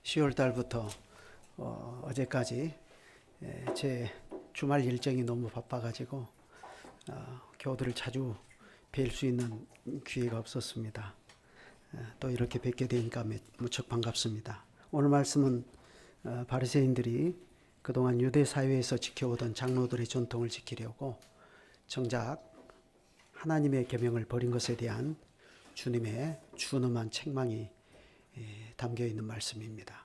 10월 달부터 어제까지 제 주말 일정이 너무 바빠가지고 교우들을 자주 뵐 수 있는 기회가 없었습니다. 또 이렇게 뵙게 되니까 무척 반갑습니다. 오늘 말씀은 바리새인들이 그동안 유대 사회에서 지켜오던 장로들의 전통을 지키려고 정작 하나님의 계명을 버린 것에 대한 주님의 준엄한 책망이 담겨 있는 말씀입니다.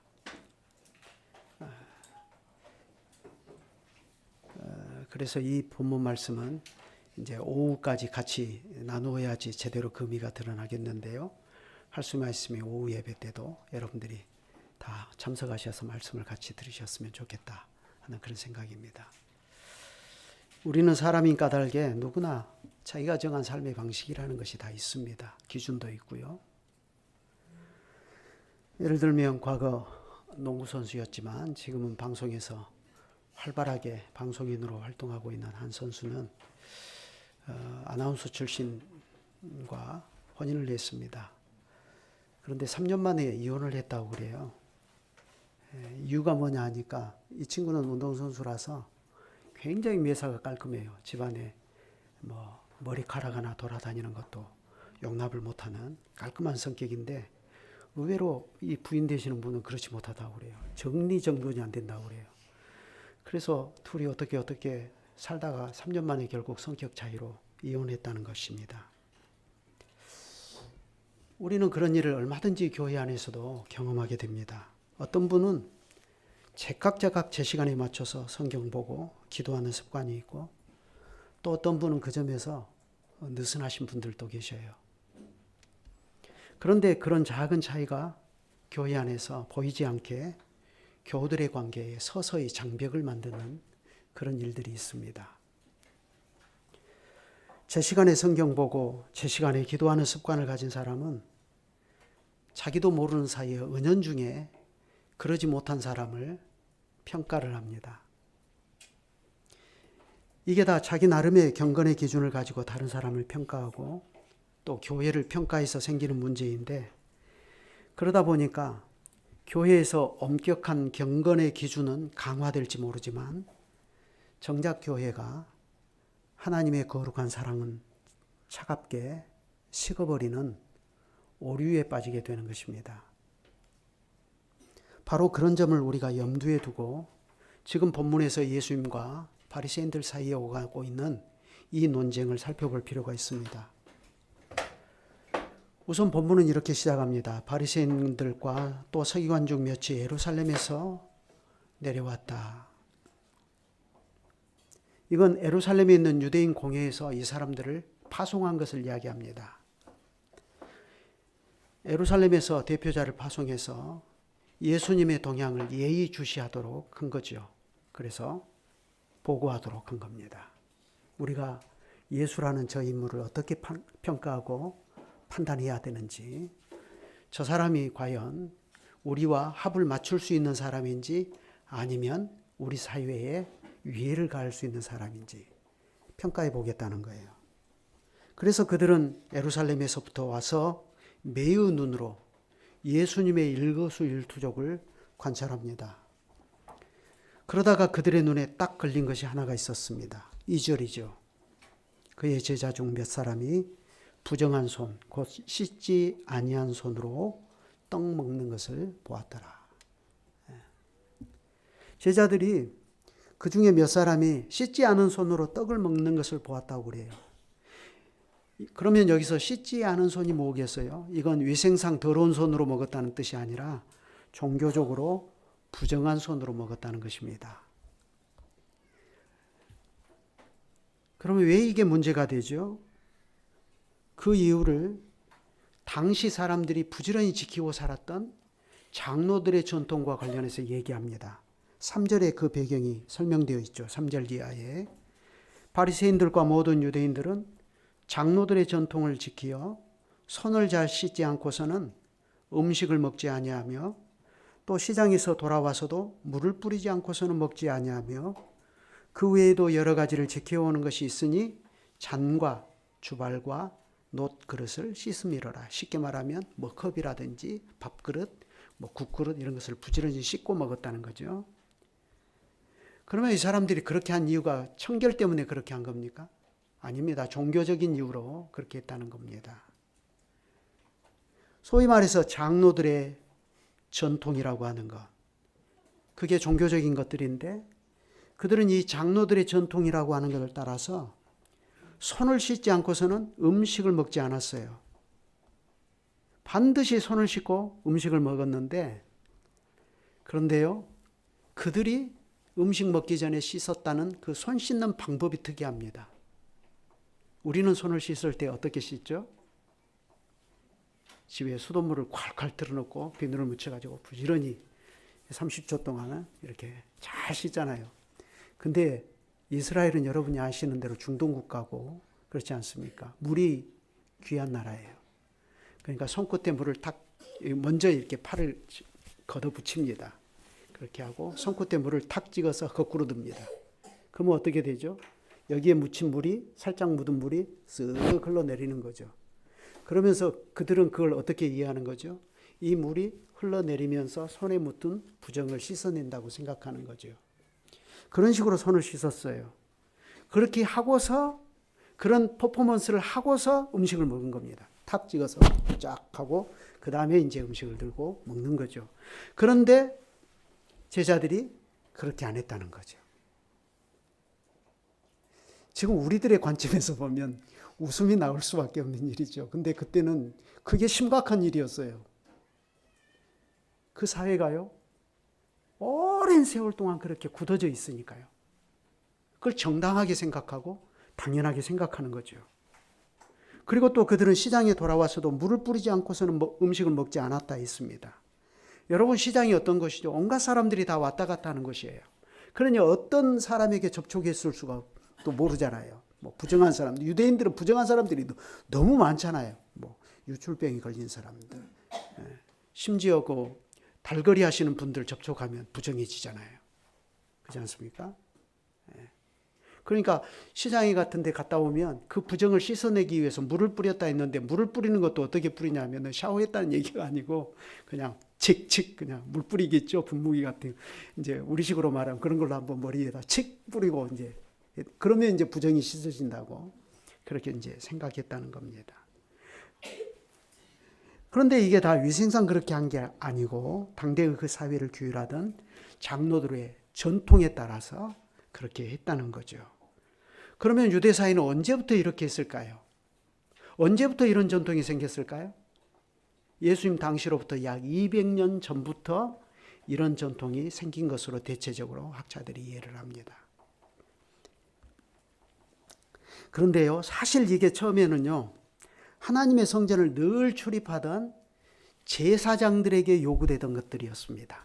그래서 이 본문 말씀은 이제 오후까지 같이 나누어야지 제대로 그 의미가 드러나겠는데요. 할 수만 있으면 오후 예배 때도 여러분들이 다 참석하셔서 말씀을 같이 들으셨으면 좋겠다 하는 그런 생각입니다. 우리는 사람인 까닭에 누구나 자기가 정한 삶의 방식이라는 것이 다 있습니다. 기준도 있고요. 예를 들면 과거 농구 선수였지만 지금은 방송에서 활발하게 방송인으로 활동하고 있는 한 선수는 아나운서 출신과 혼인을 했습니다. 그런데 3년 만에 이혼을 했다고 그래요. 이유가 뭐냐 하니까 이 친구는 운동선수라서 굉장히 매사가 깔끔해요. 집안에 머리카락 하나 돌아다니는 것도 용납을 못하는 깔끔한 성격인데 의외로 이 부인 되시는 분은 그렇지 못하다고 그래요. 정리정돈이 안 된다고 그래요. 그래서 둘이 어떻게 살다가 3년 만에 결국 성격 차이로 이혼했다는 것입니다. 우리는 그런 일을 얼마든지 교회 안에서도 경험하게 됩니다. 어떤 분은 제각 제 시간에 맞춰서 성경 보고 기도하는 습관이 있고 또 어떤 분은 그 점에서 느슨하신 분들도 계셔요. 그런데 그런 작은 차이가 교회 안에서 보이지 않게 교우들의 관계에 서서히 장벽을 만드는 그런 일들이 있습니다. 제 시간에 성경 보고 제 시간에 기도하는 습관을 가진 사람은 자기도 모르는 사이에 은연중에 그러지 못한 사람을 평가를 합니다. 이게 다 자기 나름의 경건의 기준을 가지고 다른 사람을 평가하고 또 교회를 평가해서 생기는 문제인데 그러다 보니까 교회에서 엄격한 경건의 기준은 강화될지 모르지만 정작 교회가 하나님의 거룩한 사랑은 차갑게 식어버리는 오류에 빠지게 되는 것입니다. 바로 그런 점을 우리가 염두에 두고 지금 본문에서 예수님과 바리새인들 사이에 오가고 있는 이 논쟁을 살펴볼 필요가 있습니다. 우선 본문은 이렇게 시작합니다. 바리새인들과 또 서기관 중 몇이 예루살렘에서 내려왔다. 이건 예루살렘에 있는 유대인 공회에서 이 사람들을 파송한 것을 이야기합니다. 예루살렘에서 대표자를 파송해서 예수님의 동향을 예의주시하도록 한 거죠. 그래서 보고하도록 한 겁니다. 우리가 예수라는 저 인물을 어떻게 평가하고 판단해야 되는지, 저 사람이 과연 우리와 합을 맞출 수 있는 사람인지 아니면 우리 사회에 위해를 가할 수 있는 사람인지 평가해 보겠다는 거예요. 그래서 그들은 예루살렘에서부터 와서 매의 눈으로 예수님의 일거수일투족을 관찰합니다. 그러다가 그들의 눈에 딱 걸린 것이 하나가 있었습니다. 2절이죠. 그의 제자 중 몇 사람이 부정한 손, 곧 씻지 아니한 손으로 떡 먹는 것을 보았더라. 제자들이 그 중에 몇 사람이 씻지 않은 손으로 떡을 먹는 것을 보았다고 그래요. 그러면 여기서 씻지 않은 손이 뭐겠어요? 이건 위생상 더러운 손으로 먹었다는 뜻이 아니라 종교적으로 부정한 손으로 먹었다는 것입니다. 그러면 왜 이게 문제가 되죠? 그 이유를 당시 사람들이 부지런히 지키고 살았던 장로들의 전통과 관련해서 얘기합니다. 3절에 그 배경이 설명되어 있죠. 3절 이하에 바리새인들과 모든 유대인들은 장로들의 전통을 지키어 손을 잘 씻지 않고서는 음식을 먹지 아니하며 또 시장에서 돌아와서도 물을 뿌리지 않고서는 먹지 아니하며 그 외에도 여러 가지를 지켜오는 것이 있으니 잔과 주발과 놋 그릇을 씻음이로라. 쉽게 말하면 컵이라든지 밥그릇, 뭐 국그릇 이런 것을 부지런히 씻고 먹었다는 거죠. 그러면 이 사람들이 그렇게 한 이유가 청결 때문에 그렇게 한 겁니까? 아닙니다. 종교적인 이유로 그렇게 했다는 겁니다. 소위 말해서 장로들의 전통이라고 하는 것, 그게 종교적인 것들인데 그들은 이 장로들의 전통이라고 하는 것을 따라서 손을 씻지 않고서는 음식을 먹지 않았어요. 반드시 손을 씻고 음식을 먹었는데, 그런데요, 그들이 음식 먹기 전에 씻었다는 그 손 씻는 방법이 특이합니다. 우리는 손을 씻을 때 어떻게 씻죠? 집에 수돗물을 콸콸 틀어놓고 비누를 묻혀가지고 부지런히 30초 동안은 이렇게 잘 씻잖아요. 근데 이스라엘은 여러분이 아시는 대로 중동 국가고 그렇지 않습니까? 물이 귀한 나라예요. 그러니까 손끝에 물을 탁 먼저 이렇게 팔을 걷어붙입니다. 그렇게 하고 손끝에 물을 탁 찍어서 거꾸로 듭니다. 그러면 어떻게 되죠? 여기에 묻힌 물이 살짝 묻은 물이 쓱 흘러내리는 거죠. 그러면서 그들은 그걸 어떻게 이해하는 거죠? 이 물이 흘러내리면서 손에 묻은 부정을 씻어낸다고 생각하는 거죠. 그런 식으로 손을 씻었어요. 그렇게 하고서 그런 퍼포먼스를 하고서 음식을 먹은 겁니다. 탁 찍어서 쫙 하고 그 다음에 이제 음식을 들고 먹는 거죠. 그런데 제자들이 그렇게 안 했다는 거죠. 지금 우리들의 관점에서 보면 웃음이 나올 수밖에 없는 일이죠. 근데 그때는 그게 심각한 일이었어요. 그 사회가요, 오랜 세월 동안 그렇게 굳어져 있으니까요. 그걸 정당하게 생각하고 당연하게 생각하는 거죠. 그리고 또 그들은 시장에 돌아와서도 물을 뿌리지 않고서는 음식을 먹지 않았다 했습니다. 여러분, 시장이 어떤 것이죠? 온갖 사람들이 다 왔다 갔다 하는 것이에요. 그러니 어떤 사람에게 접촉했을 수가 또 모르잖아요. 뭐 부정한 사람들, 유대인들은 부정한 사람들이 너무 많잖아요. 뭐 유출병이 걸린 사람들, 심지어 그 달거리 하시는 분들 접촉하면 부정해지잖아요. 그렇지 않습니까? 그러니까 시장에 같은 데 갔다 오면 그 부정을 씻어내기 위해서 물을 뿌렸다 했는데, 물을 뿌리는 것도 어떻게 뿌리냐면 샤워했다는 얘기가 아니고 그냥 칙칙 그냥 물 뿌리겠죠. 분무기 같은 이제 우리식으로 말하면 그런 걸로 한번 머리에다 칙 뿌리고 이제 그러면 이제 부정이 씻어진다고 그렇게 이제 생각했다는 겁니다. 그런데 이게 다 위생상 그렇게 한 게 아니고 당대의 그 사회를 규율하던 장로들의 전통에 따라서 그렇게 했다는 거죠. 그러면 유대 사회는 언제부터 이렇게 했을까요? 언제부터 이런 전통이 생겼을까요? 예수님 당시로부터 약 200년 전부터 이런 전통이 생긴 것으로 대체적으로 학자들이 이해를 합니다. 그런데요, 사실 이게 처음에는요, 하나님의 성전을 늘 출입하던 제사장들에게 요구되던 것들이었습니다.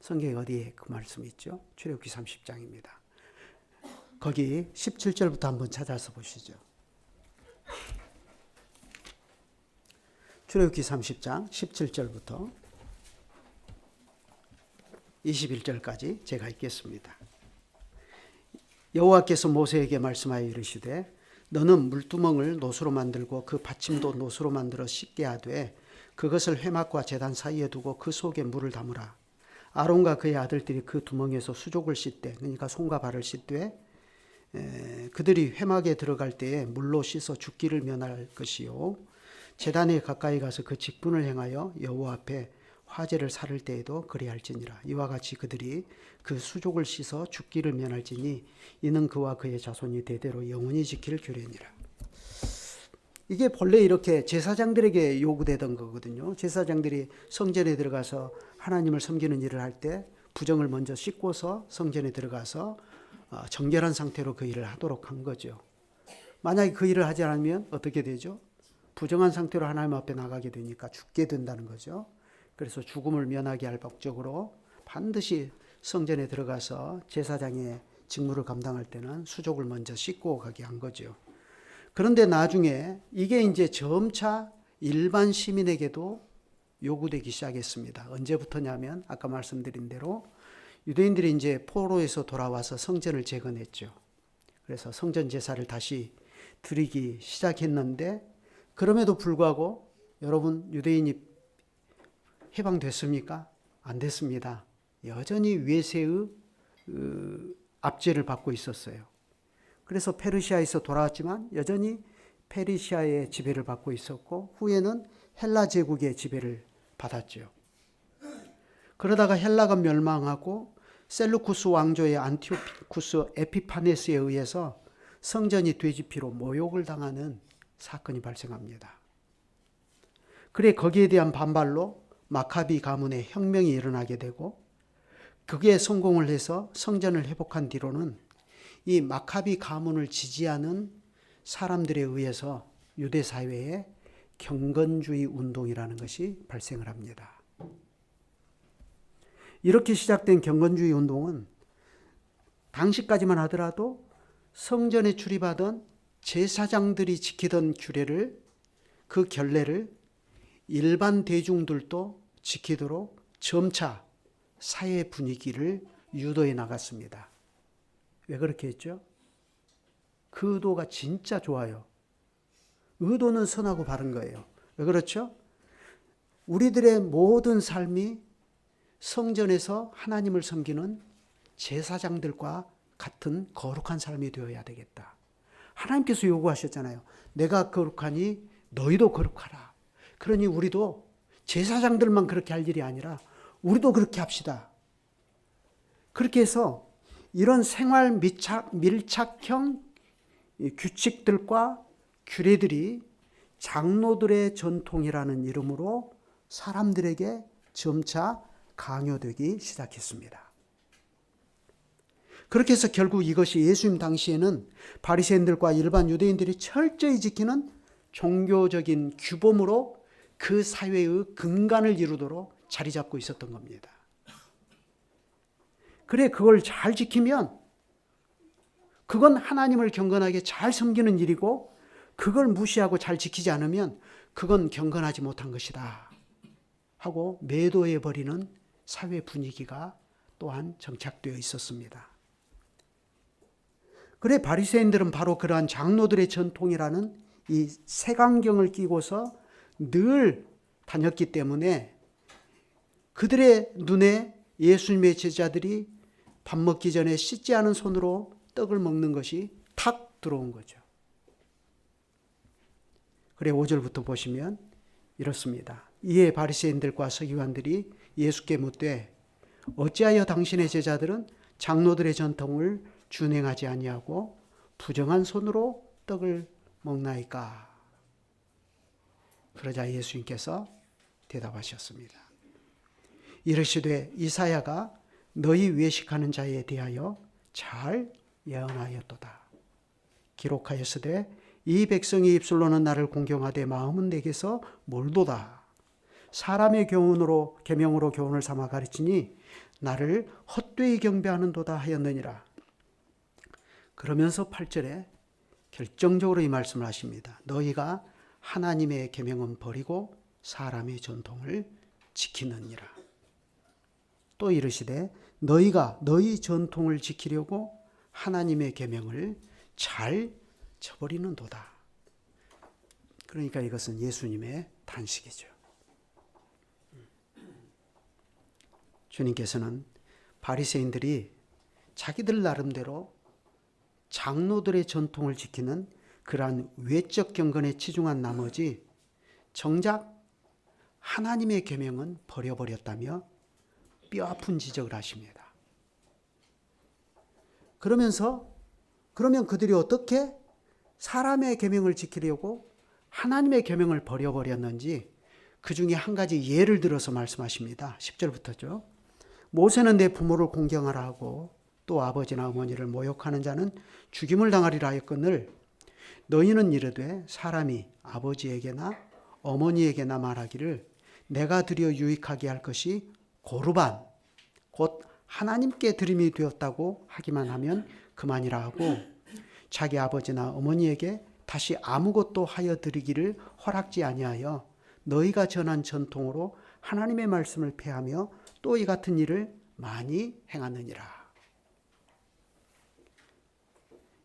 성경에 어디에 그 말씀이 있죠? 출애굽기 30장입니다. 거기 17절부터 한번 찾아서 보시죠. 출애굽기 30장 17절부터 21절까지 제가 읽겠습니다. 여호와께서 모세에게 말씀하여 이르시되 너는 물두멍을 노수로 만들고 그 받침도 노수로 만들어 씻게 하되 그것을 회막과 제단 사이에 두고 그 속에 물을 담으라. 아론과 그의 아들들이 그 두멍에서 수족을 씻되, 그러니까 손과 발을 씻되 그들이 회막에 들어갈 때에 물로 씻어 죽기를 면할 것이요 제단에 가까이 가서 그 직분을 행하여 여호와 앞에 화제를 살을 때에도 그리할지니라. 이와 같이 그들이 그 수족을 씻어 죽기를 면할지니 이는 그와 그의 자손이 대대로 영원히 지킬 규례니라. 이게 본래 이렇게 제사장들에게 요구되던 거거든요. 제사장들이 성전에 들어가서 하나님을 섬기는 일을 할 때 부정을 먼저 씻고서 성전에 들어가서 정결한 상태로 그 일을 하도록 한 거죠. 만약에 그 일을 하지 않으면 어떻게 되죠? 부정한 상태로 하나님 앞에 나가게 되니까 죽게 된다는 거죠. 그래서 죽음을 면하게 할 목적으로 반드시 성전에 들어가서 제사장의 직무를 감당할 때는 수족을 먼저 씻고 가게 한 거죠. 그런데 나중에 이게 이제 점차 일반 시민에게도 요구되기 시작했습니다. 언제부터냐면 아까 말씀드린 대로 유대인들이 이제 포로에서 돌아와서 성전을 재건했죠. 그래서 성전 제사를 다시 드리기 시작했는데, 그럼에도 불구하고 여러분, 유대인이 해방됐습니까? 안 됐습니다. 여전히 외세의 압제를 받고 있었어요. 그래서 페르시아에서 돌아왔지만 여전히 페르시아의 지배를 받고 있었고 후에는 헬라 제국의 지배를 받았죠. 그러다가 헬라가 멸망하고 셀루쿠스 왕조의 안티오쿠스 에피파네스에 의해서 성전이 돼지피로 모욕을 당하는 사건이 발생합니다. 그래 거기에 대한 반발로 마카비 가문의 혁명이 일어나게 되고 그게 성공을 해서 성전을 회복한 뒤로는 이 마카비 가문을 지지하는 사람들에 의해서 유대 사회에 경건주의 운동이라는 것이 발생을 합니다. 이렇게 시작된 경건주의 운동은 당시까지만 하더라도 성전에 출입하던 제사장들이 지키던 규례를, 그 결례를 일반 대중들도 지키도록 점차 사회 분위기를 유도해 나갔습니다. 왜 그렇게 했죠? 그 의도가 진짜 좋아요. 의도는 선하고 바른 거예요. 왜 그렇죠? 우리들의 모든 삶이 성전에서 하나님을 섬기는 제사장들과 같은 거룩한 삶이 되어야 되겠다. 하나님께서 요구하셨잖아요. 내가 거룩하니 너희도 거룩하라. 그러니 우리도 제사장들만 그렇게 할 일이 아니라 우리도 그렇게 합시다. 그렇게 해서 이런 생활 밀착형 규칙들과 규례들이 장로들의 전통이라는 이름으로 사람들에게 점차 강요되기 시작했습니다. 그렇게 해서 결국 이것이 예수님 당시에는 바리새인들과 일반 유대인들이 철저히 지키는 종교적인 규범으로 그 사회의 근간을 이루도록 자리 잡고 있었던 겁니다. 그래 그걸 잘 지키면 그건 하나님을 경건하게 잘 섬기는 일이고 그걸 무시하고 잘 지키지 않으면 그건 경건하지 못한 것이다 하고 매도해버리는 사회 분위기가 또한 정착되어 있었습니다. 그래 바리새인들은 바로 그러한 장로들의 전통이라는 이 색안경을 끼고서 늘 다녔기 때문에 그들의 눈에 예수님의 제자들이 밥 먹기 전에 씻지 않은 손으로 떡을 먹는 것이 탁 들어온 거죠. 그래 5절부터 보시면 이렇습니다. 이에 바리새인들과 서기관들이 예수께 묻되 어찌하여 당신의 제자들은 장로들의 전통을 준행하지 아니하고 부정한 손으로 떡을 먹나이까? 그러자 예수님께서 대답하셨습니다. 이르시되 이사야가 너희 외식하는 자에 대하여 잘 예언하였도다. 기록하였으되 이 백성의 입술로는 나를 공경하되 마음은 내게서 멀도다. 사람의 계명으로 교훈을 삼아 가르치니 나를 헛되이 경배하는도다 하였느니라. 그러면서 8절에 결정적으로 이 말씀을 하십니다. 너희가 하나님의 계명은 버리고 사람의 전통을 지키느니라. 또 이르시되 너희가 너희 전통을 지키려고 하나님의 계명을 잘 저버리는도다. 그러니까 이것은 예수님의 단식이죠. 주님께서는 바리새인들이 자기들 나름대로 장로들의 전통을 지키는 그러한 외적 경건에 치중한 나머지 정작 하나님의 계명은 버려버렸다며 뼈아픈 지적을 하십니다. 그러면 그들이 어떻게 사람의 계명을 지키려고 하나님의 계명을 버려버렸는지 그 중에 한 가지 예를 들어서 말씀하십니다. 10절부터죠. 모세는 내 부모를 공경하라 하고 또 아버지나 어머니를 모욕하는 자는 죽임을 당하리라 하였거늘 너희는 이르되 사람이 아버지에게나 어머니에게나 말하기를 내가 드려 유익하게 할 것이 고르반 곧 하나님께 드림이 되었다고 하기만 하면 그만이라 하고 자기 아버지나 어머니에게 다시 아무것도 하여 드리기를 허락지 아니하여 너희가 전한 전통으로 하나님의 말씀을 폐하며 또 이 같은 일을 많이 행하느니라.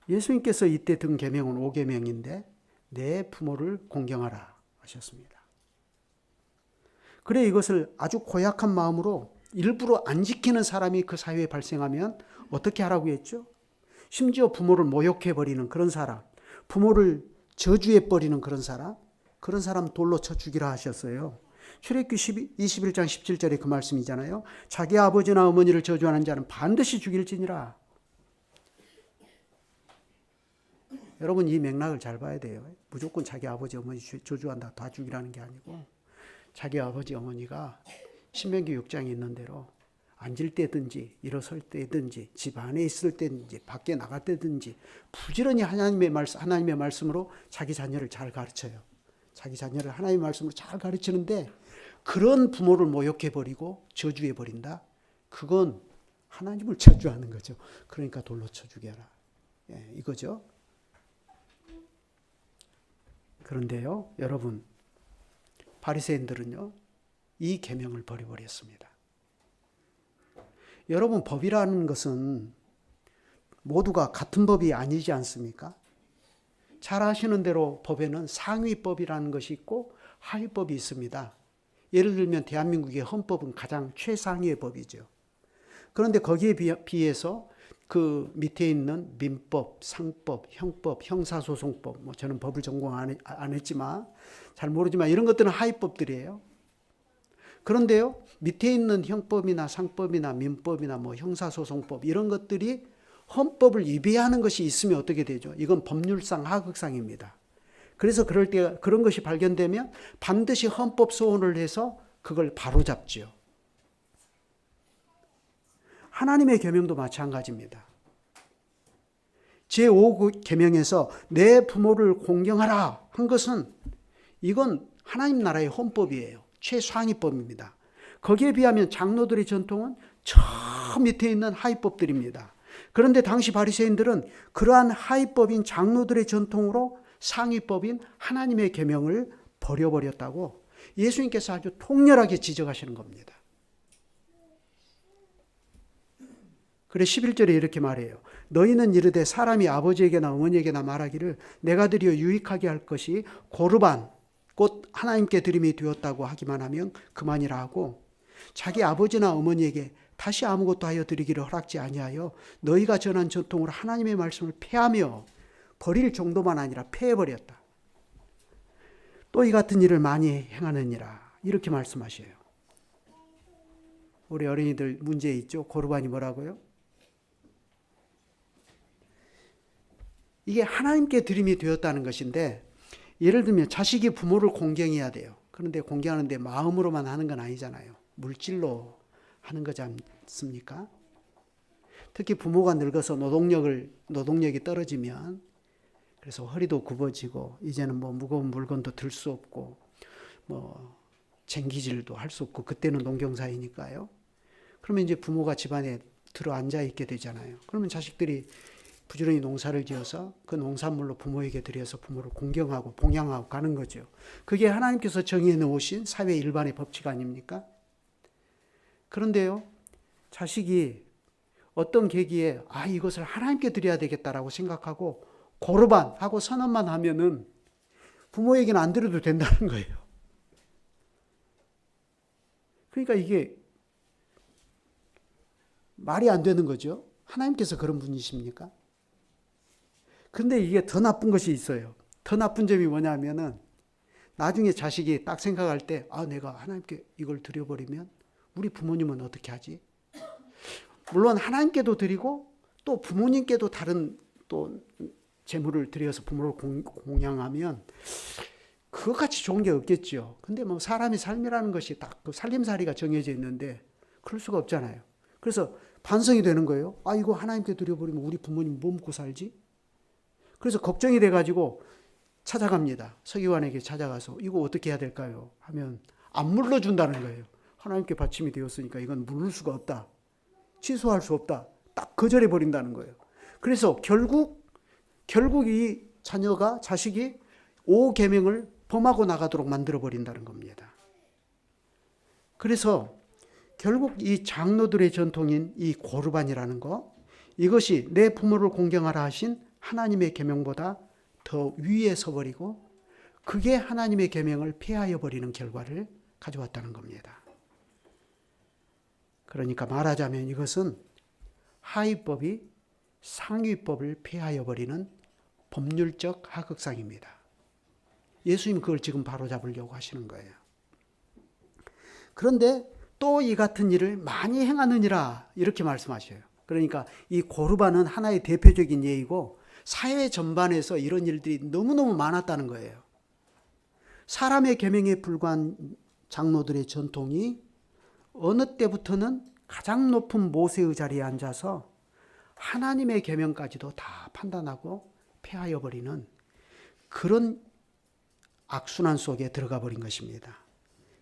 예수님께서 이때 든 계명은 5계명인데 내 부모를 공경하라 하셨습니다. 그래 이것을 아주 고약한 마음으로 일부러 안 지키는 사람이 그 사회에 발생하면 어떻게 하라고 했죠? 심지어 부모를 모욕해버리는 그런 사람, 부모를 저주해버리는 그런 사람 돌로 쳐 죽이라 하셨어요. 출애굽기 21장 17절에 그 말씀이잖아요. 자기 아버지나 어머니를 저주하는 자는 반드시 죽일지니라. 여러분 이 맥락을 잘 봐야 돼요. 무조건 자기 아버지 어머니 저주한다 다 죽이라는 게 아니고 자기 아버지 어머니가 신명기 6장에 있는 대로 앉을 때든지 일어설 때든지 집 안에 있을 때든지 밖에 나갈 때든지 부지런히 하나님의 말씀으로 자기 자녀를 잘 가르쳐요. 자기 자녀를 하나님의 말씀으로 잘 가르치는데 그런 부모를 모욕해버리고 저주해버린다? 그건 하나님을 저주하는 거죠. 그러니까 돌로 쳐 죽여라. 이거죠. 그런데요, 여러분, 바리새인들은요, 이 계명을 버려버렸습니다. 여러분, 법이라는 것은 모두가 같은 법이 아니지 않습니까? 잘 아시는 대로 법에는 상위법이라는 것이 있고 하위법이 있습니다. 예를 들면 대한민국의 헌법은 가장 최상위의 법이죠. 그런데 거기에 비해서 그 밑에 있는 민법, 상법, 형법, 형사소송법, 저는 법을 전공 안 했지만 잘 모르지만 이런 것들은 하위법들이에요. 그런데요, 밑에 있는 형법이나 상법이나 민법이나 형사소송법 이런 것들이 헌법을 위배하는 것이 있으면 어떻게 되죠? 이건 법률상 하극상입니다. 그래서 그럴 때 그런 것이 발견되면 반드시 헌법 소원을 해서 그걸 바로잡죠. 하나님의 계명도 마찬가지입니다. 제5계명에서 내 부모를 공경하라 한 것은 이건 하나님 나라의 헌법이에요. 최상위법입니다. 거기에 비하면 장로들의 전통은 저 밑에 있는 하위법들입니다. 그런데 당시 바리새인들은 그러한 하위법인 장로들의 전통으로 상위법인 하나님의 계명을 버려버렸다고 예수님께서 아주 통렬하게 지적하시는 겁니다. 그래 11절에 이렇게 말해요. 너희는 이르되 사람이 아버지에게나 어머니에게나 말하기를 내가 드려 유익하게 할 것이 고르반 곧 하나님께 드림이 되었다고 하기만 하면 그만이라 하고 자기 아버지나 어머니에게 다시 아무것도 하여 드리기를 허락지 아니하여 너희가 전한 전통으로 하나님의 말씀을 폐하며 버릴 정도만 아니라 폐해버렸다. 또 이 같은 일을 많이 행하느니라 이렇게 말씀하셔요. 우리 어린이들 문제 있죠? 고르반이 뭐라고요? 이게 하나님께 드림이 되었다는 것인데 예를 들면 자식이 부모를 공경해야 돼요. 그런데 공경하는데 마음으로만 하는 건 아니잖아요. 물질로 하는 거지 않습니까? 특히 부모가 늙어서 노동력이 떨어지면 그래서 허리도 굽어지고 이제는 무거운 물건도 들 수 없고 쟁기질도 할 수 없고 그때는 농경사이니까요. 그러면 이제 부모가 집안에 들어 앉아 있게 되잖아요. 그러면 자식들이 부지런히 농사를 지어서 그 농산물로 부모에게 드려서 부모를 공경하고 봉양하고 가는 거죠. 그게 하나님께서 정해 놓으신 사회 일반의 법칙 아닙니까? 그런데요, 자식이 어떤 계기에 이것을 하나님께 드려야 되겠다라고 생각하고 고르반 하고 선언만 하면은 부모에게는 안 드려도 된다는 거예요. 그러니까 이게 말이 안 되는 거죠. 하나님께서 그런 분이십니까? 근데 이게 더 나쁜 것이 있어요. 더 나쁜 점이 뭐냐면은 나중에 자식이 딱 생각할 때 내가 하나님께 이걸 드려버리면 우리 부모님은 어떻게 하지? 물론 하나님께도 드리고 또 부모님께도 다른 또 재물을 드려서 부모를 공양하면 그것같이 좋은 게 없겠죠. 근데 사람의 삶이라는 것이 딱 그 살림살이가 정해져 있는데 그럴 수가 없잖아요. 그래서 반성이 되는 거예요. 이거 하나님께 드려버리면 우리 부모님 뭐 먹고 살지? 그래서 걱정이 돼가지고 찾아갑니다. 서기관에게 찾아가서 이거 어떻게 해야 될까요? 하면 안 물러준다는 거예요. 하나님께 받침이 되었으니까 이건 물을 수가 없다. 취소할 수 없다. 딱 거절해버린다는 거예요. 그래서 결국 이 자식이 5계명을 범하고 나가도록 만들어버린다는 겁니다. 그래서 결국 이 장로들의 전통인 이 고르반이라는 거, 이것이 내 부모를 공경하라 하신 하나님의 계명보다 더 위에 서버리고 그게 하나님의 계명을 폐하여 버리는 결과를 가져왔다는 겁니다. 그러니까 말하자면 이것은 하위법이 상위법을 폐하여 버리는 법률적 하극상입니다. 예수님 그걸 지금 바로잡으려고 하시는 거예요. 그런데 또 이 같은 일을 많이 행하느니라 이렇게 말씀하셔요. 그러니까 이 고르반은 하나의 대표적인 예이고 사회 전반에서 이런 일들이 너무너무 많았다는 거예요. 사람의 계명에 불과한 장로들의 전통이 어느 때부터는 가장 높은 모세의 자리에 앉아서 하나님의 계명까지도 다 판단하고 폐하여 버리는 그런 악순환 속에 들어가 버린 것입니다.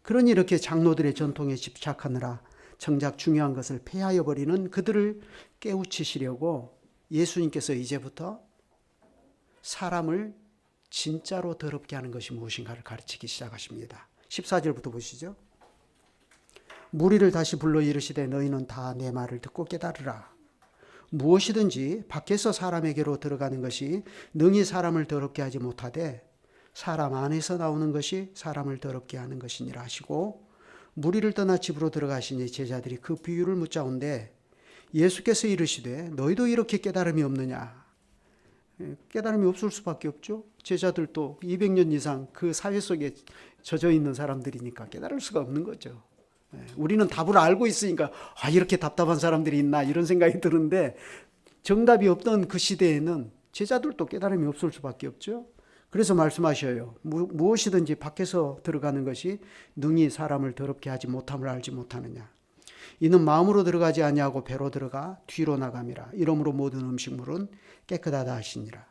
그러니 이렇게 장로들의 전통에 집착하느라 정작 중요한 것을 폐하여 버리는 그들을 깨우치시려고 예수님께서 이제부터 사람을 진짜로 더럽게 하는 것이 무엇인가를 가르치기 시작하십니다. 14절부터 보시죠. 무리를 다시 불러 이르시되 너희는 다 내 말을 듣고 깨달으라. 무엇이든지 밖에서 사람에게로 들어가는 것이 능히 사람을 더럽게 하지 못하되 사람 안에서 나오는 것이 사람을 더럽게 하는 것이니라 하시고 무리를 떠나 집으로 들어가시니 제자들이 그 비유를 묻자온데 예수께서 이르시되 너희도 이렇게 깨달음이 없느냐. 깨달음이 없을 수밖에 없죠. 제자들도 200년 이상 그 사회 속에 젖어 있는 사람들이니까 깨달을 수가 없는 거죠. 우리는 답을 알고 있으니까 이렇게 답답한 사람들이 있나 이런 생각이 드는데 정답이 없던 그 시대에는 제자들도 깨달음이 없을 수밖에 없죠. 그래서 말씀하셔요. 무엇이든지 밖에서 들어가는 것이 능히 사람을 더럽게 하지 못함을 알지 못하느냐. 이는 마음으로 들어가지 아니하고 배로 들어가 뒤로 나감이라. 이러므로 모든 음식물은 깨끗하다 하시니라.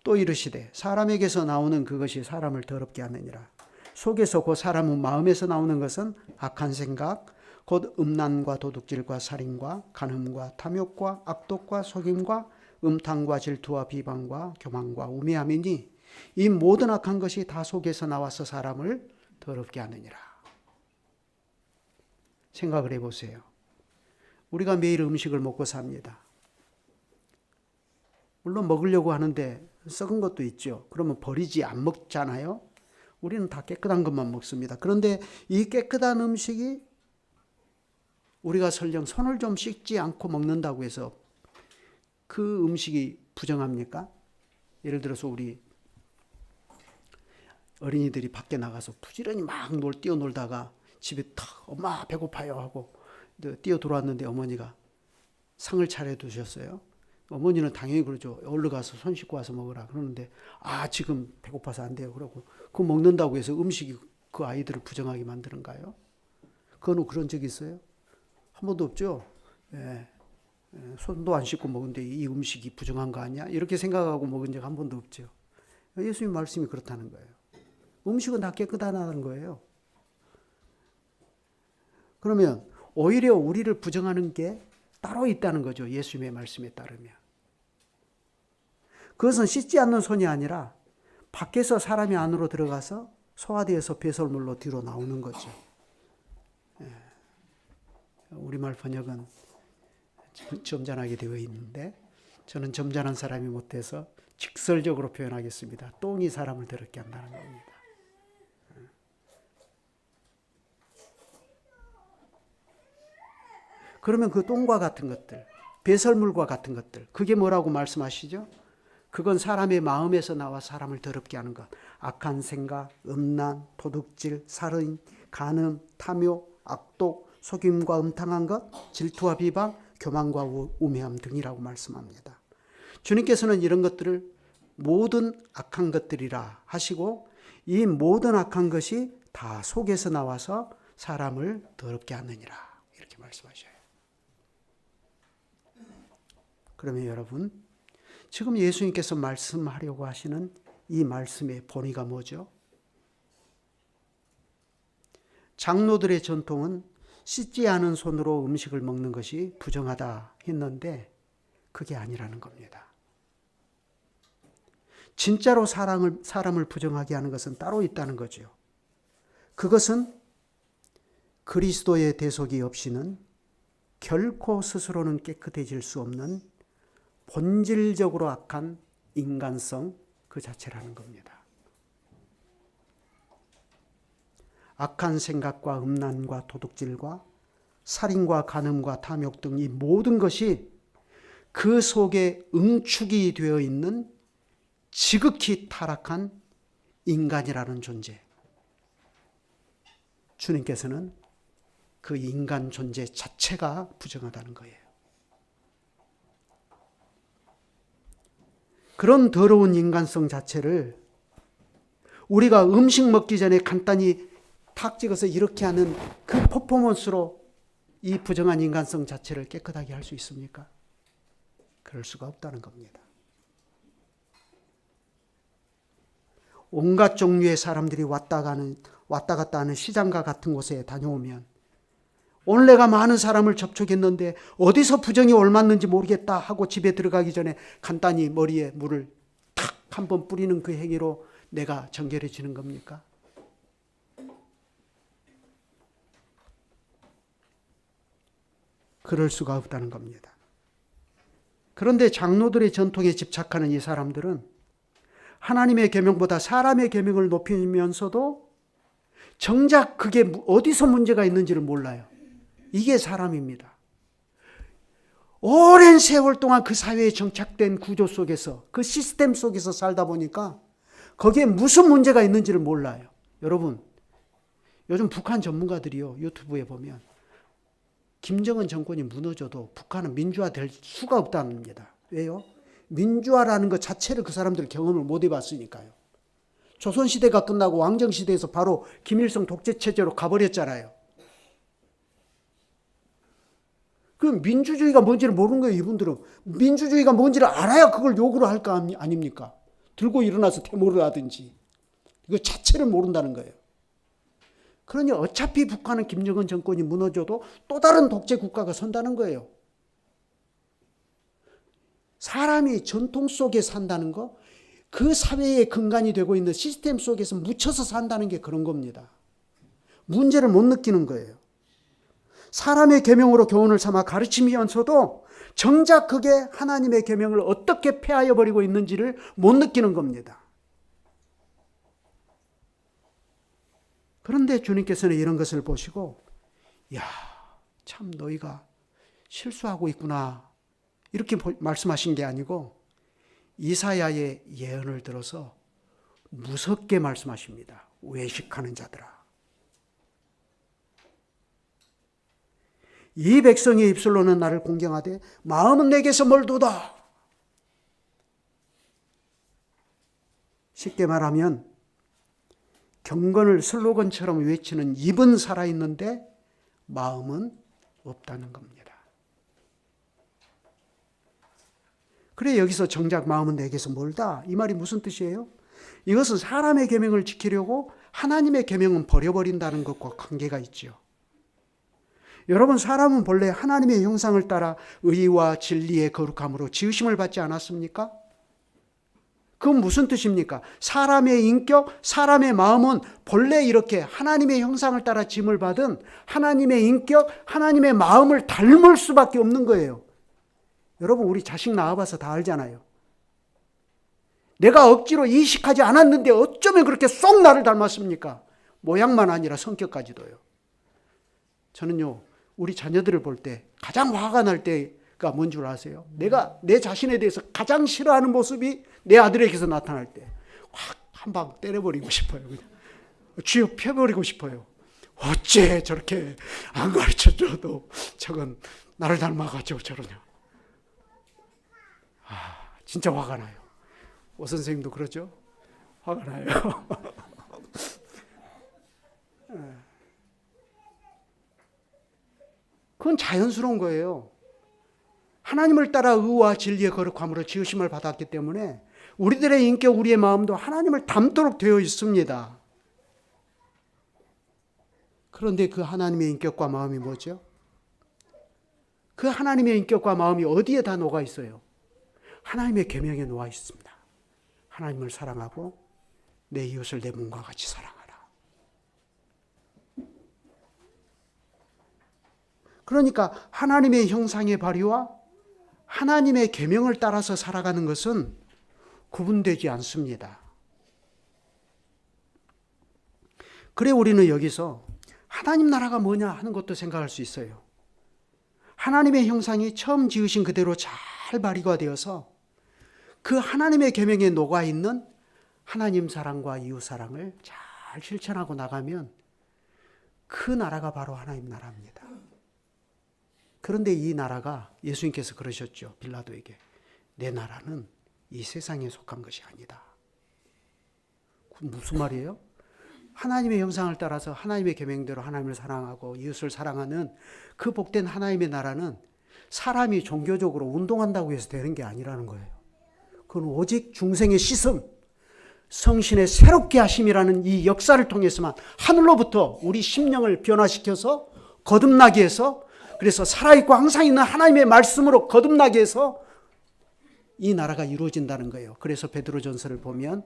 또 이르시되 사람에게서 나오는 그것이 사람을 더럽게 하느니라. 속에서 곧 사람은 마음에서 나오는 것은 악한 생각, 곧 음란과 도둑질과 살인과 간음과 탐욕과 악독과 속임과 음탕과 질투와 비방과 교만과 우매함이니 이 모든 악한 것이 다 속에서 나와서 사람을 더럽게 하느니라. 생각을 해보세요. 우리가 매일 음식을 먹고 삽니다. 물론 먹으려고 하는데 썩은 것도 있죠. 그러면 버리지 안 먹잖아요. 우리는 다 깨끗한 것만 먹습니다. 그런데 이 깨끗한 음식이 우리가 설령 손을 좀 씻지 않고 먹는다고 해서 그 음식이 부정합니까? 예를 들어서 우리 어린이들이 밖에 나가서 부지런히 막 뛰어놀다가 집에 탁 엄마 배고파요 하고 뛰어 들어왔는데 어머니가 상을 차려두셨어요. 어머니는 당연히 그러죠. 얼른 가서 손 씻고 와서 먹으라. 그러는데 지금 배고파서 안 돼요. 그러고 그거 먹는다고 해서 음식이 그 아이들을 부정하게 만드는가요? 그건 그런 적이 있어요? 한 번도 없죠. 손도 안 씻고 먹는데 이 음식이 부정한 거 아니야? 이렇게 생각하고 먹은 적 한 번도 없죠. 예수님 말씀이 그렇다는 거예요. 음식은 다 깨끗하다는 거예요. 그러면 오히려 우리를 부정하는 게 따로 있다는 거죠. 예수님의 말씀에 따르면. 그것은 씻지 않는 손이 아니라 밖에서 사람이 안으로 들어가서 소화되어서 배설물로 뒤로 나오는 거죠. 우리말 번역은 점잖하게 되어 있는데 저는 점잖은 사람이 못돼서 직설적으로 표현하겠습니다. 똥이 사람을 더럽게 한다는 겁니다. 그러면 그 똥과 같은 것들, 배설물과 같은 것들, 그게 뭐라고 말씀하시죠? 그건 사람의 마음에서 나와 사람을 더럽게 하는 것. 악한 생각, 음란, 도둑질, 살인, 간음, 탐욕, 악독, 속임과 음탕한 것, 질투와 비방, 교만과 우매함 등이라고 말씀합니다. 주님께서는 이런 것들을 모든 악한 것들이라 하시고 이 모든 악한 것이 다 속에서 나와서 사람을 더럽게 하느니라 이렇게 말씀하셔요. 그러면 여러분, 지금 예수님께서 말씀하려고 하시는 이 말씀의 본의가 뭐죠? 장로들의 전통은 씻지 않은 손으로 음식을 먹는 것이 부정하다 했는데 그게 아니라는 겁니다. 진짜로 사람을 부정하게 하는 것은 따로 있다는 거죠. 그것은 그리스도의 대속이 없이는 결코 스스로는 깨끗해질 수 없는 본질적으로 악한 인간성 그 자체라는 겁니다. 악한 생각과 음란과 도둑질과 살인과 간음과 탐욕 등 이 모든 것이 그 속에 응축이 되어 있는 지극히 타락한 인간이라는 존재. 주님께서는 그 인간 존재 자체가 부정하다는 거예요. 그런 더러운 인간성 자체를 우리가 음식 먹기 전에 간단히 탁 찍어서 이렇게 하는 그 퍼포먼스로 이 부정한 인간성 자체를 깨끗하게 할 수 있습니까? 그럴 수가 없다는 겁니다. 온갖 종류의 사람들이 왔다 갔다 하는 시장과 같은 곳에 다녀오면 오늘 내가 많은 사람을 접촉했는데 어디서 부정이 옮았는지 모르겠다 하고 집에 들어가기 전에 간단히 머리에 물을 탁 한번 뿌리는 그 행위로 내가 정결해지는 겁니까? 그럴 수가 없다는 겁니다. 그런데 장로들의 전통에 집착하는 이 사람들은 하나님의 계명보다 사람의 계명을 높이면서도 정작 그게 어디서 문제가 있는지를 몰라요. 이게 사람입니다. 오랜 세월 동안 그 사회에 정착된 구조 속에서, 그 시스템 속에서 살다 보니까 거기에 무슨 문제가 있는지를 몰라요. 여러분, 요즘 북한 전문가들이요, 유튜브에 보면 김정은 정권이 무너져도 북한은 민주화될 수가 없답니다. 왜요? 민주화라는 것 자체를 그 사람들 경험을 못 해봤으니까요. 조선시대가 끝나고 왕정시대에서 바로 김일성 독재체제로 가버렸잖아요. 그 민주주의가 뭔지를 모르는 거예요, 이분들은. 민주주의가 뭔지를 알아야 그걸 욕으로 할 거 아닙니까? 들고 일어나서 데모를 하든지. 이거 자체를 모른다는 거예요. 그러니 어차피 북한은 김정은 정권이 무너져도 또 다른 독재 국가가 선다는 거예요. 사람이 전통 속에 산다는 거, 그 사회의 근간이 되고 있는 시스템 속에서 묻혀서 산다는 게 그런 겁니다. 문제를 못 느끼는 거예요. 사람의 계명으로 교훈을 삼아 가르치면서도 정작 그게 하나님의 계명을 어떻게 폐하여 버리고 있는지를 못 느끼는 겁니다. 그런데 주님께서는 이런 것을 보시고, 야, 참 너희가 실수하고 있구나, 이렇게 말씀하신 게 아니고 이사야의 예언을 들어서 무섭게 말씀하십니다. 외식하는 자들아, 이 백성의 입술로는 나를 공경하되 마음은 내게서 멀도다. 쉽게 말하면 경건을 슬로건처럼 외치는 입은 살아있는데 마음은 없다는 겁니다. 그래, 여기서 정작 마음은 내게서 멀다, 이 말이 무슨 뜻이에요? 이것은 사람의 계명을 지키려고 하나님의 계명은 버려버린다는 것과 관계가 있죠. 여러분, 사람은 본래 하나님의 형상을 따라 의와 진리의 거룩함으로 지으심을 받지 않았습니까? 그건 무슨 뜻입니까? 사람의 인격, 사람의 마음은 본래 이렇게 하나님의 형상을 따라 지음을 받은 하나님의 인격, 하나님의 마음을 닮을 수밖에 없는 거예요. 여러분, 우리 자식 낳아봐서 다 알잖아요. 내가 억지로 이식하지 않았는데 어쩌면 그렇게 쏙 나를 닮았습니까? 모양만 아니라 성격까지도요. 저는요, 우리 자녀들을 볼 때 가장 화가 날 때가 뭔 줄 아세요? 내가 내 자신에 대해서 가장 싫어하는 모습이 내 아들에게서 나타날 때 확 한 방 때려버리고 싶어요. 그냥 쥐어 펴버리고 싶어요. 어째 저렇게 안 가르쳐줘도 저건 나를 닮아가지고 저러냐. 진짜 화가 나요. 오 선생님도 그러죠? 화가 나요. 그건 자연스러운 거예요. 하나님을 따라 의와 진리의 거룩함으로 지으심을 받았기 때문에 우리들의 인격, 우리의 마음도 하나님을 닮도록 되어 있습니다. 그런데 그 하나님의 인격과 마음이 뭐죠? 그 하나님의 인격과 마음이 어디에 다 녹아 있어요? 하나님의 계명에 놓아 있습니다. 하나님을 사랑하고 내 이웃을 내 몸과 같이 사랑하라. 그러니까 하나님의 형상의 발휘와 하나님의 계명을 따라서 살아가는 것은 구분되지 않습니다. 그래 우리는 여기서 하나님 나라가 뭐냐 하는 것도 생각할 수 있어요. 하나님의 형상이 처음 지으신 그대로 잘 발휘가 되어서 그 하나님의 계명에 녹아있는 하나님 사랑과 이웃 사랑을 잘 실천하고 나가면 그 나라가 바로 하나님 나라입니다. 그런데 이 나라가 예수님께서 그러셨죠. 빌라도에게. 내 나라는 이 세상에 속한 것이 아니다. 무슨 말이에요? 하나님의 형상을 따라서 하나님의 계명대로 하나님을 사랑하고 이웃을 사랑하는 그 복된 하나님의 나라는 사람이 종교적으로 운동한다고 해서 되는 게 아니라는 거예요. 그건 오직 중생의 씻음, 성신의 새롭게 하심이라는 이 역사를 통해서만 하늘로부터 우리 심령을 변화시켜서 거듭나게 해서, 그래서 살아있고 항상 있는 하나님의 말씀으로 거듭나게 해서 이 나라가 이루어진다는 거예요. 그래서 베드로전서를 보면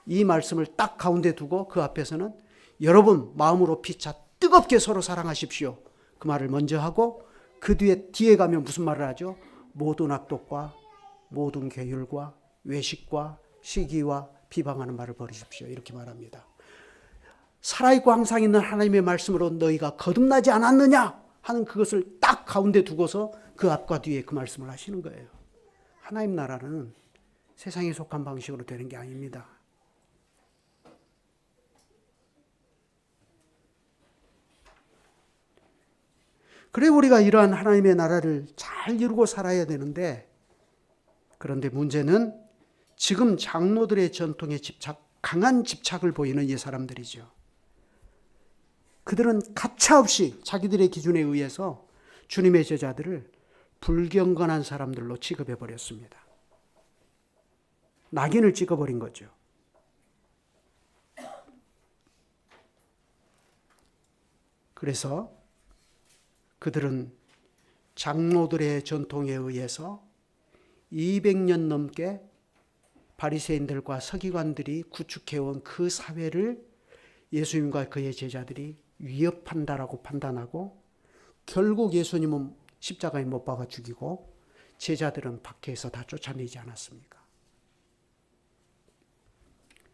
이 말씀을 딱 가운데 두고 그 앞에서는 여러분 마음으로 피차 뜨겁게 서로 사랑하십시오. 그 말을 먼저 하고 그 뒤에 가면 무슨 말을 하죠? 모든 악독과 모든 계율과 외식과 시기와 비방하는 말을 버리십시오. 이렇게 말합니다. 살아있고 항상 있는 하나님의 말씀으로 너희가 거듭나지 않았느냐 하는 그것을 딱 가운데 두고서 그 앞과 뒤에 그 말씀을 하시는 거예요. 하나님 나라는 세상에 속한 방식으로 되는 게 아닙니다. 그래 우리가 이러한 하나님의 나라를 잘 이루고 살아야 되는데, 그런데 문제는 지금 장로들의 전통에 강한 집착을 보이는 이 사람들이죠. 그들은 가차없이 자기들의 기준에 의해서 주님의 제자들을 불경건한 사람들로 취급해 버렸습니다. 낙인을 찍어버린 거죠. 그래서 그들은 장로들의 전통에 의해서 200년 넘게 바리새인들과 서기관들이 구축해온 그 사회를 예수님과 그의 제자들이 위협한다라고 판단하고, 결국 예수님은 십자가에 못 박아 죽이고 제자들은 밖에서 다 쫓아내지 않았습니까?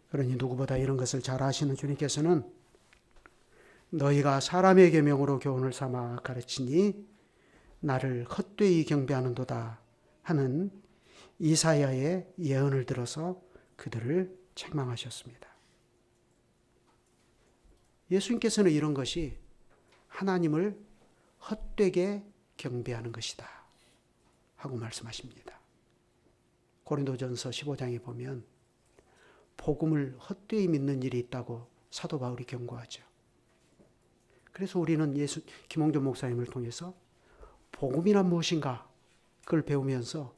그러니 누구보다 이런 것을 잘 아시는 주님께서는 너희가 사람의 계명으로 교훈을 삼아 가르치니 나를 헛되이 경배하는도다 하는 이사야의 예언을 들어서 그들을 책망하셨습니다. 예수님께서는 이런 것이 하나님을 헛되게 경배하는 것이다 하고 말씀하십니다. 고린도전서 15장에 보면 복음을 헛되이 믿는 일이 있다고 사도 바울이 경고하죠. 그래서 우리는 김홍준 목사님을 통해서 복음이란 무엇인가 그걸 배우면서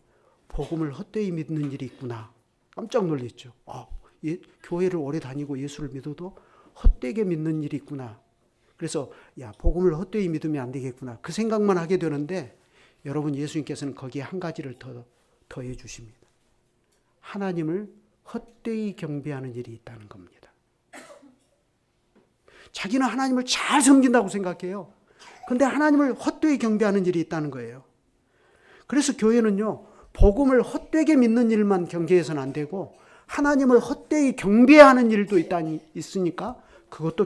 복음을 헛되이 믿는 일이 있구나 깜짝 놀랐죠. 교회를 오래 다니고 예수를 믿어도 헛되게 믿는 일이 있구나. 그래서 복음을 헛되이 믿으면 안 되겠구나 그 생각만 하게 되는데, 여러분 예수님께서는 거기에 한 가지를 더해 주십니다. 하나님을 헛되이 경배하는 일이 있다는 겁니다. 자기는 하나님을 잘 섬긴다고 생각해요. 그런데 하나님을 헛되이 경배하는 일이 있다는 거예요. 그래서 교회는요, 복음을 헛되게 믿는 일만 경계해서는 안 되고 하나님을 헛되이 경배하는 일도 있으니까 그것도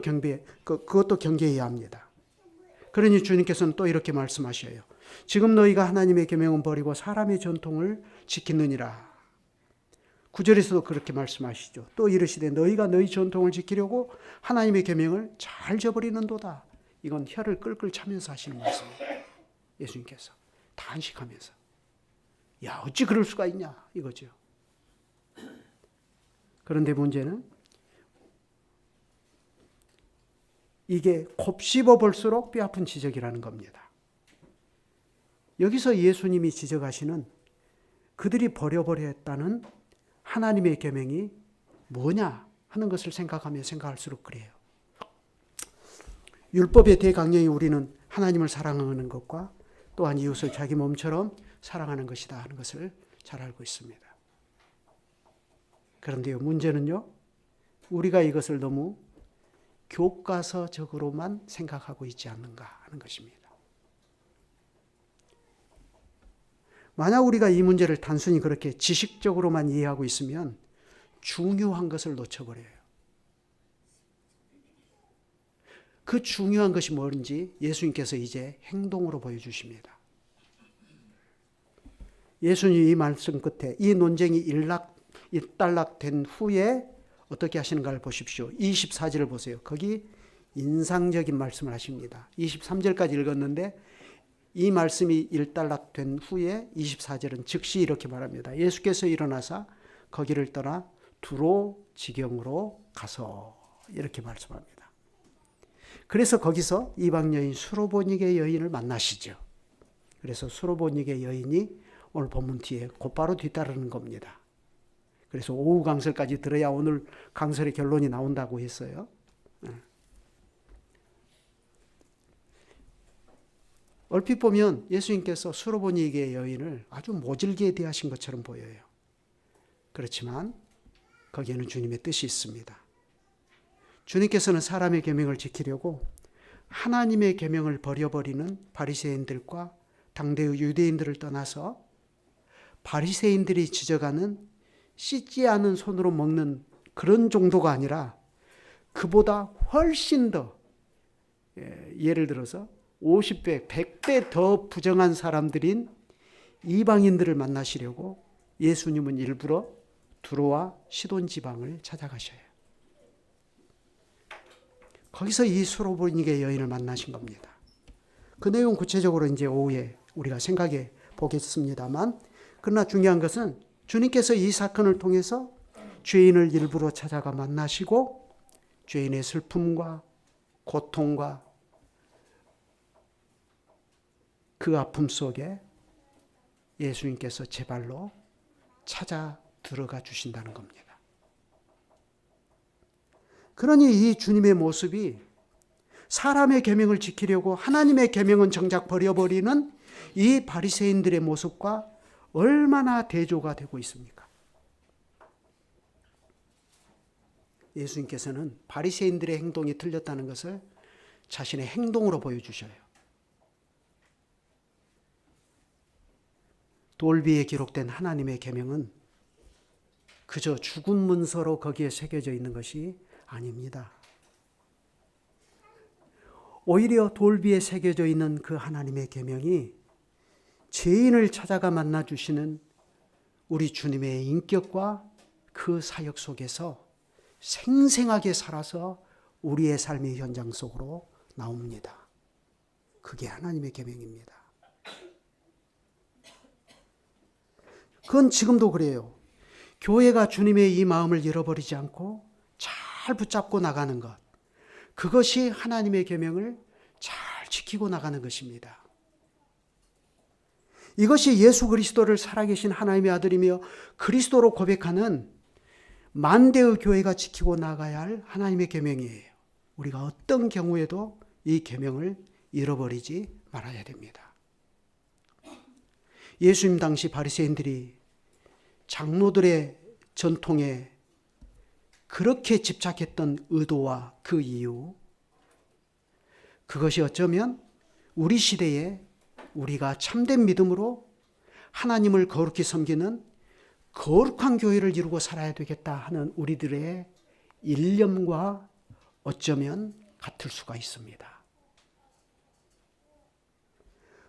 경계해야 합니다. 그러니 주님께서는 또 이렇게 말씀하셔요. 지금 너희가 하나님의 계명은 버리고 사람의 전통을 지키느니라. 9절에서도 그렇게 말씀하시죠. 또 이르시되 너희가 너희 전통을 지키려고 하나님의 계명을 잘 저버리는도다. 이건 혀를 끌끌 차면서 하시는 말씀이에요. 예수님께서 단식하면서 어찌 그럴 수가 있냐 이거죠. 그런데 문제는 이게 곱씹어 볼수록 뼈아픈 지적이라는 겁니다. 여기서 예수님이 지적하시는 그들이 버려버려 했다는 하나님의 계명이 뭐냐 하는 것을 생각할수록 그래요. 율법의 대강령이 우리는 하나님을 사랑하는 것과 또한 이웃을 자기 몸처럼 사랑하는 것이다 하는 것을 잘 알고 있습니다. 그런데요, 문제는요, 우리가 이것을 너무 교과서적으로만 생각하고 있지 않는가 하는 것입니다. 만약 우리가 이 문제를 단순히 그렇게 지식적으로만 이해하고 있으면 중요한 것을 놓쳐버려요. 그 중요한 것이 뭔지 예수님께서 이제 행동으로 보여주십니다. 예수님 이 말씀 끝에 이 논쟁이 일단락된 후에 어떻게 하시는가를 보십시오. 24절을 보세요. 거기 인상적인 말씀을 하십니다. 23절까지 읽었는데 이 말씀이 일단락된 후에 24절은 즉시 이렇게 말합니다. 예수께서 일어나사 거기를 떠나 두로 지경으로 가서 이렇게 말씀합니다. 그래서 거기서 이방 여인 수로보니게 여인을 만나시죠. 그래서 수로보니게 여인이 오늘 본문 뒤에 곧바로 뒤따르는 겁니다. 그래서 오후 강설까지 들어야 오늘 강설의 결론이 나온다고 했어요. 얼핏 보면 예수님께서 수로보니게 여인을 아주 모질게 대하신 것처럼 보여요. 그렇지만 거기에는 주님의 뜻이 있습니다. 주님께서는 사람의 계명을 지키려고 하나님의 계명을 버려버리는 바리새인들과 당대의 유대인들을 떠나서 바리새인들이 지적하는 씻지 않은 손으로 먹는 그런 정도가 아니라 그보다 훨씬 더, 예를 들어서 50배, 100배 더 부정한 사람들인 이방인들을 만나시려고 예수님은 일부러 두로와 시돈 지방을 찾아가셔요. 거기서 이 수로보니게 여인을 만나신 겁니다. 그 내용 구체적으로 이제 오후에 우리가 생각해 보겠습니다만, 그러나 중요한 것은 주님께서 이 사건을 통해서 죄인을 일부러 찾아가 만나시고 죄인의 슬픔과 고통과 그 아픔 속에 예수님께서 제 발로 찾아 들어가 주신다는 겁니다. 그러니 이 주님의 모습이 사람의 계명을 지키려고 하나님의 계명은 정작 버려버리는 이 바리새인들의 모습과 얼마나 대조가 되고 있습니까? 예수님께서는 바리새인들의 행동이 틀렸다는 것을 자신의 행동으로 보여주셔요. 돌비에 기록된 하나님의 계명은 그저 죽은 문서로 거기에 새겨져 있는 것이 아닙니다. 오히려 돌비에 새겨져 있는 그 하나님의 계명이 죄인을 찾아가 만나주시는 우리 주님의 인격과 그 사역 속에서 생생하게 살아서 우리의 삶의 현장 속으로 나옵니다. 그게 하나님의 계명입니다. 그건 지금도 그래요. 교회가 주님의 이 마음을 잃어버리지 않고 잘 붙잡고 나가는 것, 그것이 하나님의 계명을 잘 지키고 나가는 것입니다. 이것이 예수 그리스도를 살아계신 하나님의 아들이며 그리스도로 고백하는 만대의 교회가 지키고 나가야 할 하나님의 계명이에요. 우리가 어떤 경우에도 이 계명을 잃어버리지 말아야 됩니다. 예수님 당시 바리새인들이 장로들의 전통에 그렇게 집착했던 의도와 그 이유, 그것이 어쩌면 우리 시대에 우리가 참된 믿음으로 하나님을 거룩히 섬기는 거룩한 교회를 이루고 살아야 되겠다 하는 우리들의 일념과 어쩌면 같을 수가 있습니다.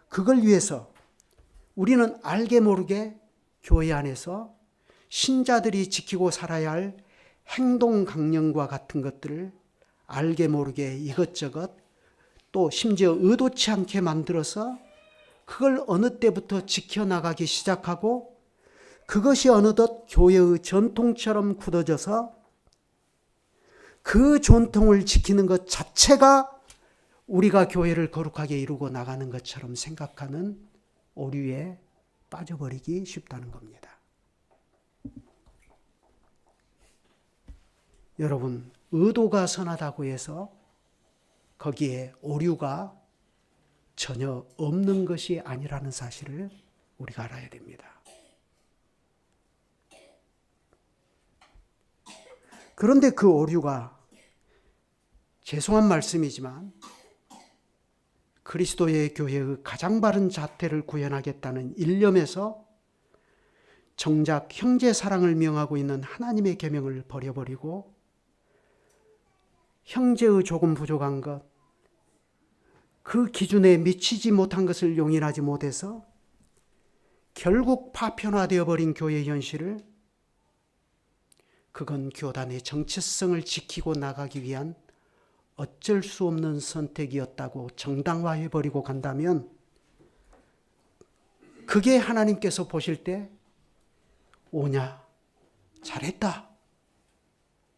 그걸 위해서 우리는 알게 모르게 교회 안에서 신자들이 지키고 살아야 할 행동 강령과 같은 것들을 알게 모르게 이것저것 또 심지어 의도치 않게 만들어서 그걸 어느 때부터 지켜나가기 시작하고 그것이 어느덧 교회의 전통처럼 굳어져서 그 전통을 지키는 것 자체가 우리가 교회를 거룩하게 이루고 나가는 것처럼 생각하는 오류에 빠져버리기 쉽다는 겁니다. 여러분, 의도가 선하다고 해서 거기에 오류가 전혀 없는 것이 아니라는 사실을 우리가 알아야 됩니다. 그런데 그 오류가 죄송한 말씀이지만 그리스도의 교회의 가장 바른 자태를 구현하겠다는 일념에서 정작 형제 사랑을 명하고 있는 하나님의 계명을 버려버리고 형제의 조금 부족한 것, 그 기준에 미치지 못한 것을 용인하지 못해서 결국 파편화되어 버린 교회의 현실을, 그건 교단의 정체성을 지키고 나가기 위한 어쩔 수 없는 선택이었다고 정당화해버리고 간다면, 그게 하나님께서 보실 때 오냐 잘했다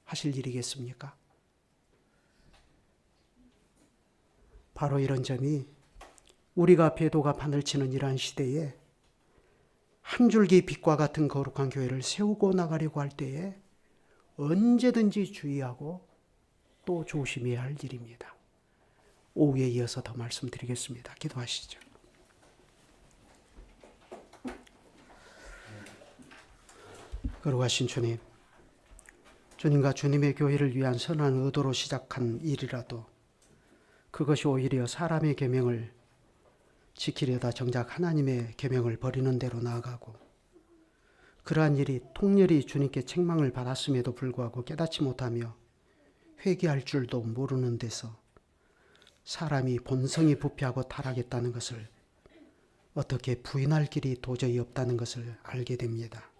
하실 일이겠습니까? 바로 이런 점이 우리가 배도가 바늘치는 이러한 시대에 한 줄기 빛과 같은 거룩한 교회를 세우고 나가려고 할 때에 언제든지 주의하고 또 조심해야 할 일입니다. 오후에 이어서 더 말씀드리겠습니다. 기도하시죠. 거룩하신 주님, 주님과 주님의 교회를 위한 선한 의도로 시작한 일이라도 그것이 오히려 사람의 계명을 지키려다 정작 하나님의 계명을 버리는 대로 나아가고, 그러한 일이 통렬히 주님께 책망을 받았음에도 불구하고 깨닫지 못하며 회개할 줄도 모르는 데서 사람이 본성이 부패하고 타락했다는 것을 어떻게 부인할 길이 도저히 없다는 것을 알게 됩니다.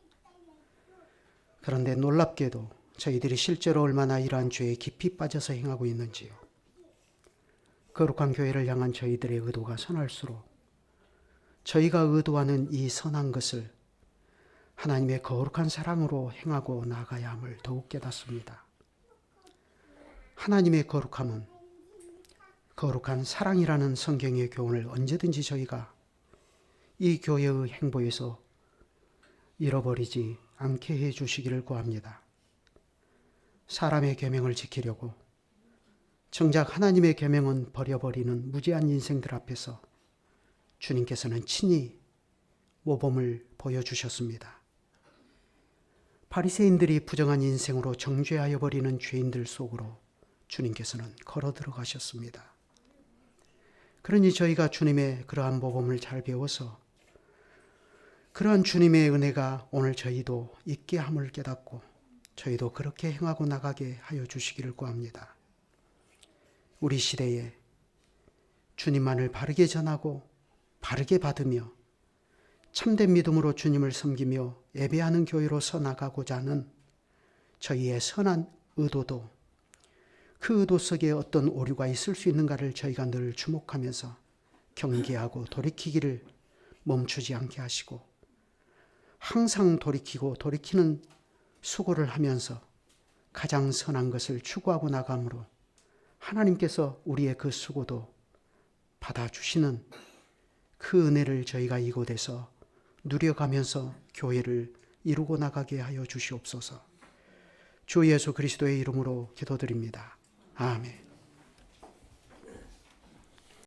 그런데 놀랍게도 저희들이 실제로 얼마나 이러한 죄에 깊이 빠져서 행하고 있는지요. 거룩한 교회를 향한 저희들의 의도가 선할수록 저희가 의도하는 이 선한 것을 하나님의 거룩한 사랑으로 행하고 나가야 함을 더욱 깨닫습니다. 하나님의 거룩함은 거룩한 사랑이라는 성경의 교훈을 언제든지 저희가 이 교회의 행보에서 잃어버리지 않게 해 주시기를 구합니다. 사람의 계명을 지키려고 정작 하나님의 계명은 버려버리는 무지한 인생들 앞에서 주님께서는 친히 모범을 보여주셨습니다. 바리새인들이 부정한 인생으로 정죄하여 버리는 죄인들 속으로 주님께서는 걸어 들어가셨습니다. 그러니 저희가 주님의 그러한 모범을 잘 배워서 그러한 주님의 은혜가 오늘 저희도 있게 함을 깨닫고 저희도 그렇게 행하고 나가게 하여 주시기를 구합니다. 우리 시대에 주님만을 바르게 전하고 바르게 받으며 참된 믿음으로 주님을 섬기며 예배하는 교회로서 나가고자 하는 저희의 선한 의도도 그 의도 속에 어떤 오류가 있을 수 있는가를 저희가 늘 주목하면서 경계하고 돌이키기를 멈추지 않게 하시고 항상 돌이키는 수고를 하면서 가장 선한 것을 추구하고 나감으로 하나님께서 우리의 그 수고도 받아주시는 그 은혜를 저희가 이곳에서 누려가면서 교회를 이루고 나가게 하여 주시옵소서. 주 예수 그리스도의 이름으로 기도드립니다. 아멘.